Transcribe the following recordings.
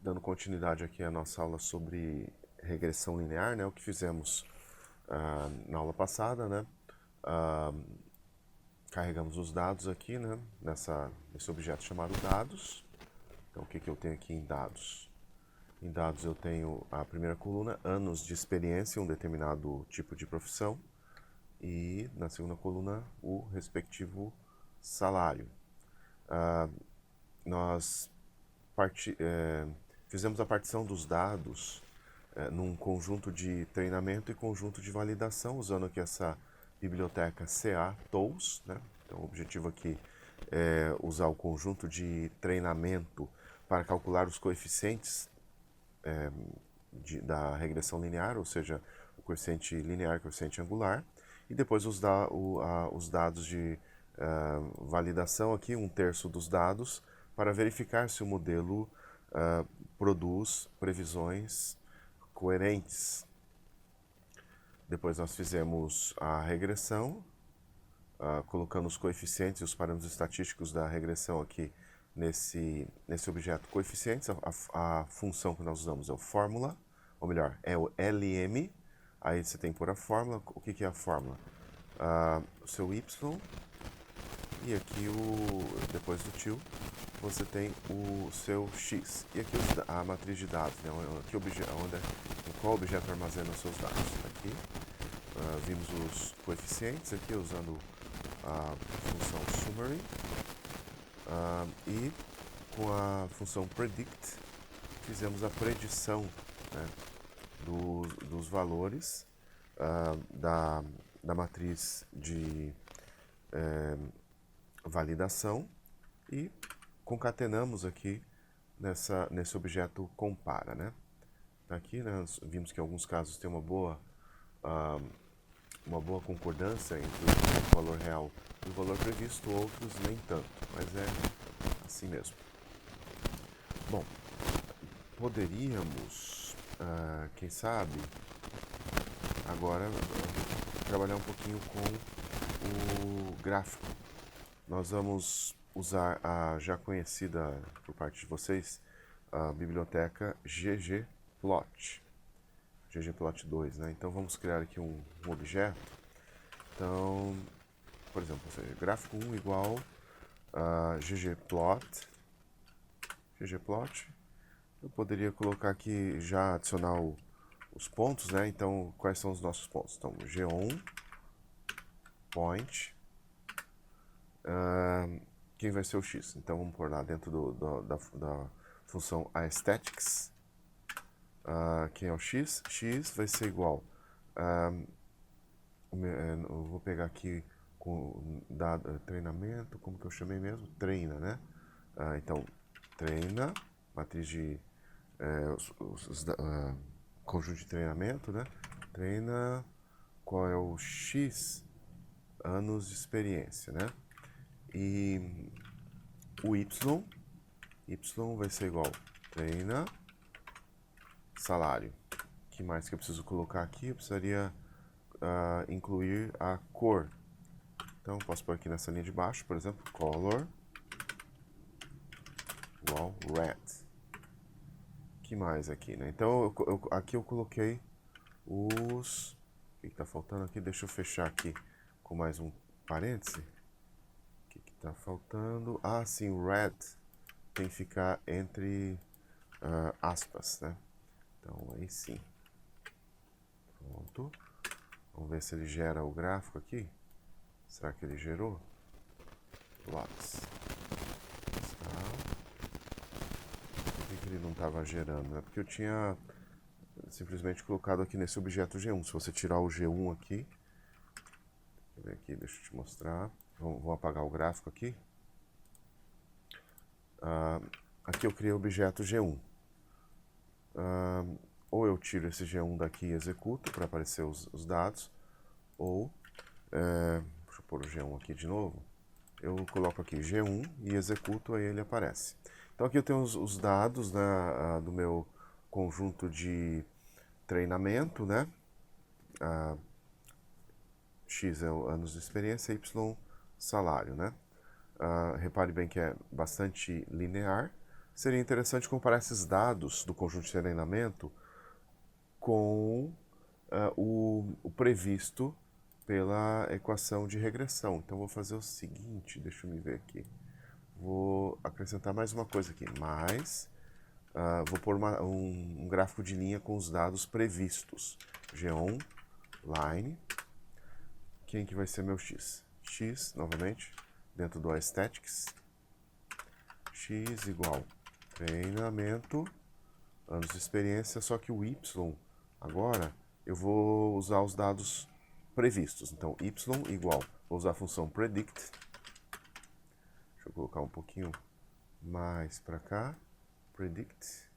Dando continuidade aqui à nossa aula sobre regressão linear, né? O que fizemos na aula passada, né? Ah, carregamos os dados aqui, né? Nesse objeto chamado dados. Então, o que eu tenho aqui em dados? Em dados eu tenho a primeira coluna, anos de experiência em um determinado tipo de profissão. E na segunda coluna, o respectivo salário. Nós fizemos a partição dos dados num conjunto de treinamento e conjunto de validação, usando aqui essa biblioteca CA Tools, né? Então, o objetivo aqui é usar o conjunto de treinamento para calcular os coeficientes da regressão linear, ou seja, o coeficiente linear e o coeficiente angular, e depois os dados de validação aqui, um terço dos dados, para verificar se o modelo produz previsões coerentes. Depois nós fizemos a regressão, colocando os coeficientes e os parâmetros estatísticos da regressão aqui nesse objeto coeficientes. A função que nós usamos é o fórmula, ou melhor, é o LM. Aí você tem por a fórmula. O que é a fórmula? O seu Y, e aqui depois do til você tem o seu X. E aqui a matriz de dados, né? Em qual objeto armazena os seus dados. Aqui vimos os coeficientes aqui usando a função summary e com a função predict fizemos a predição, né, dos valores da matriz de validação e concatenamos aqui nesse objeto compara, né? Aqui nós vimos que em alguns casos tem uma boa concordância entre o valor real e o valor previsto, outros nem tanto, mas é assim mesmo. Bom, poderíamos, quem sabe, agora trabalhar um pouquinho com o gráfico. Nós vamos usar a já conhecida por parte de vocês, a biblioteca ggplot. ggplot 2, né? Então vamos criar aqui um objeto. Então, por exemplo, gráfico 1 igual a ggplot. Eu poderia colocar aqui, já adicionar os pontos, né? Então, quais são os nossos pontos? Então, G1, point, quem vai ser o X? Então, vamos pôr lá dentro da função aesthetics. Quem é o X? X vai ser igual. Eu vou pegar aqui com dado treinamento, como que eu chamei mesmo? Treina, né? Então, treina, matriz de conjunto de treinamento, né? Treina, qual é o X? Anos de experiência, né? E o Y vai ser igual treina, salário. O que mais que eu preciso colocar aqui? Eu precisaria incluir a cor. Então, posso pôr aqui nessa linha de baixo, por exemplo, color igual red. O que mais aqui, né? Então, aqui eu coloquei os... O que está faltando aqui? Deixa eu fechar aqui com mais um parêntese. O que está faltando? Ah, sim, o red tem que ficar entre aspas, né? Então, aí sim. Pronto. Vamos ver se ele gera o gráfico aqui. Será que ele gerou? Plots. Por que ele não estava gerando? É porque eu tinha simplesmente colocado aqui nesse objeto G1. Se você tirar o G1 aqui, deixa eu te mostrar. Vou apagar o gráfico aqui. Aqui eu criei o objeto G1. Ou eu tiro esse G1 daqui e executo para aparecer os dados, ou, deixa eu pôr o G1 aqui de novo, eu coloco aqui G1 e executo, aí ele aparece. Então aqui eu tenho os dados, né, do meu conjunto de treinamento, né? X é o anos de experiência, Y salário, né? Repare bem que é bastante linear. seria interessante comparar esses dados do conjunto de treinamento com o previsto pela equação de regressão. Então, vou fazer o seguinte, deixa eu me ver aqui. Vou acrescentar mais uma coisa aqui, vou pôr um gráfico de linha com os dados previstos. G1, line, quem que vai ser meu x? X, novamente, dentro do aesthetics, x igual treinamento, anos de experiência, só que o y, agora, eu vou usar os dados previstos. Então, y igual, vou usar a função predict, deixa eu colocar um pouquinho mais para cá, predict,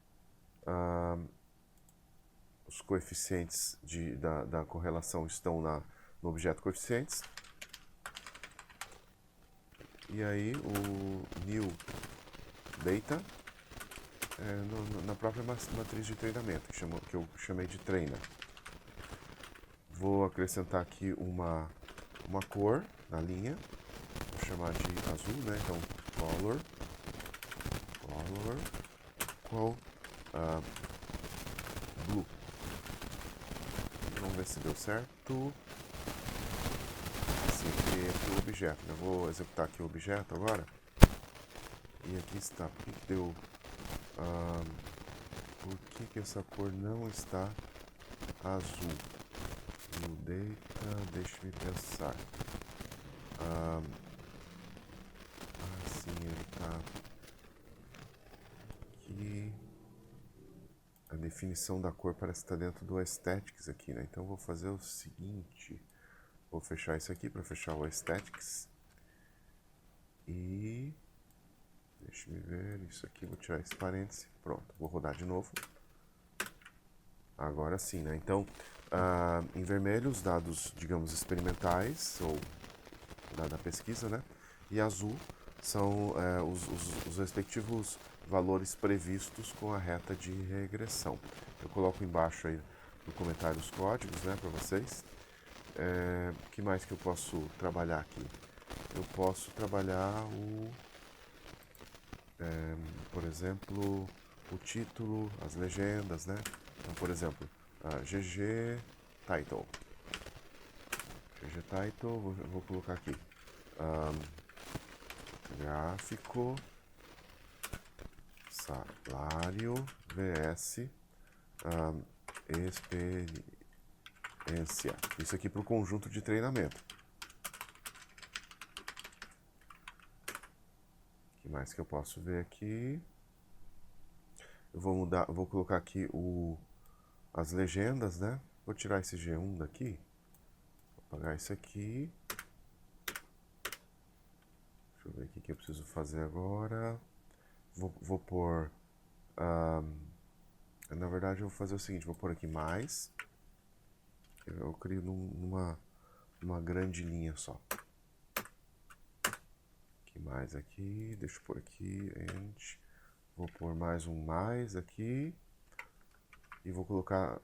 os coeficientes da correlação estão no objeto coeficientes, e aí o new data na própria matriz de treinamento, que eu chamei de trainer. Vou acrescentar aqui uma cor na linha, vou chamar de azul, né? Então, color qual blue. Vamos ver se deu certo. Assim, criei aqui o objeto, né? Vou executar aqui o objeto agora. E aqui está. Por que deu... por que essa cor não está azul? No data, deixa-me pensar. Assim, ele está aqui. A definição da cor parece estar dentro do aesthetics aqui, né? Então, vou fazer o seguinte. Vou fechar isso aqui para fechar o aesthetics. E... deixa eu ver, isso aqui, vou tirar esse parêntese. Pronto, vou rodar de novo. Agora sim, né? Então, em vermelho, os dados, digamos, experimentais, ou da pesquisa, né? E azul são os respectivos valores previstos com a reta de regressão. Eu coloco embaixo aí no comentário os códigos, né, para vocês. O que mais que eu posso trabalhar aqui? Eu posso trabalhar por exemplo, o título, as legendas, né? Então, por exemplo, GG Title. GG Title, vou colocar aqui. Gráfico, salário, vs. Experiência. Isso aqui para o conjunto de treinamento. O que mais que eu posso ver aqui? Eu vou colocar aqui as legendas, né? Vou tirar esse G1 daqui. Vou apagar isso aqui. Deixa eu ver o que eu preciso fazer agora. Vou pôr... na verdade, eu vou fazer o seguinte. Vou pôr aqui mais. Eu crio numa grande linha só. Que mais aqui? Deixa eu pôr aqui. Vou pôr mais um mais aqui. E vou colocar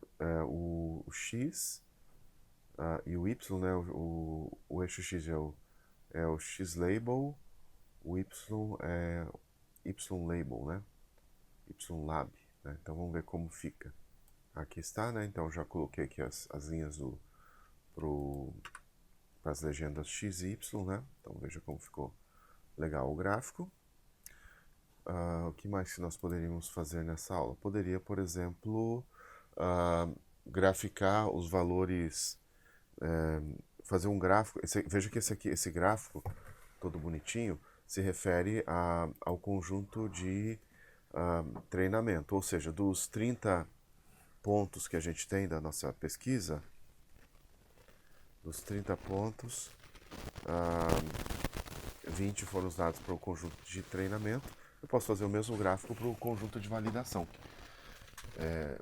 o X e o Y, né? O eixo X é o X label, o Y é Y label, né? Y lab, né? Então vamos ver como fica. Aqui está, né? Então já coloquei aqui as linhas para as legendas X e Y, né? Então veja como ficou legal o gráfico. O que mais que nós poderíamos fazer nessa aula? Poderia, por exemplo, graficar os valores, fazer um gráfico. Veja que esse gráfico, todo bonitinho, se refere ao conjunto de treinamento, ou seja, dos 30 pontos que a gente tem da nossa pesquisa, dos 30 pontos, 20 foram usados para o conjunto de treinamento. Eu posso fazer o mesmo gráfico para o conjunto de validação,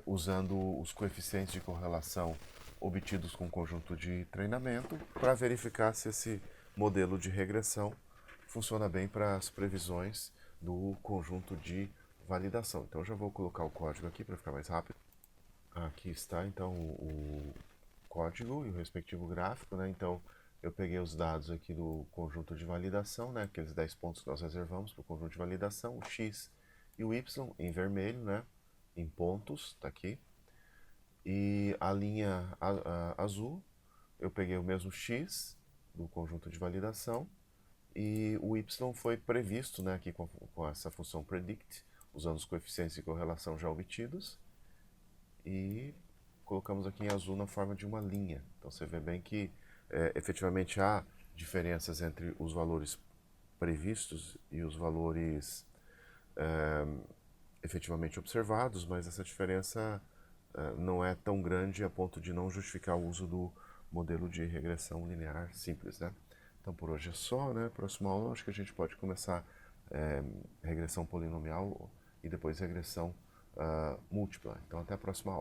usando os coeficientes de correlação obtidos com o conjunto de treinamento para verificar se esse modelo de regressão funciona bem para as previsões do conjunto de validação. Então, eu já vou colocar o código aqui para ficar mais rápido. Aqui está, então, o código e o respectivo gráfico, né? Então, eu peguei os dados aqui do conjunto de validação, né? Aqueles 10 pontos que nós reservamos para o conjunto de validação, o X e o y em vermelho, né, em pontos, tá aqui. E a linha azul, eu peguei o mesmo x do conjunto de validação e o y foi previsto, né, aqui com essa função predict, usando os coeficientes de correlação já obtidos, e colocamos aqui em azul na forma de uma linha. Então você vê bem que efetivamente há diferenças entre os valores previstos e os valores efetivamente observados, mas essa diferença não é tão grande a ponto de não justificar o uso do modelo de regressão linear simples, né? Então por hoje é só, né? Próxima aula acho que a gente pode começar regressão polinomial e depois regressão múltipla. Então até a próxima aula.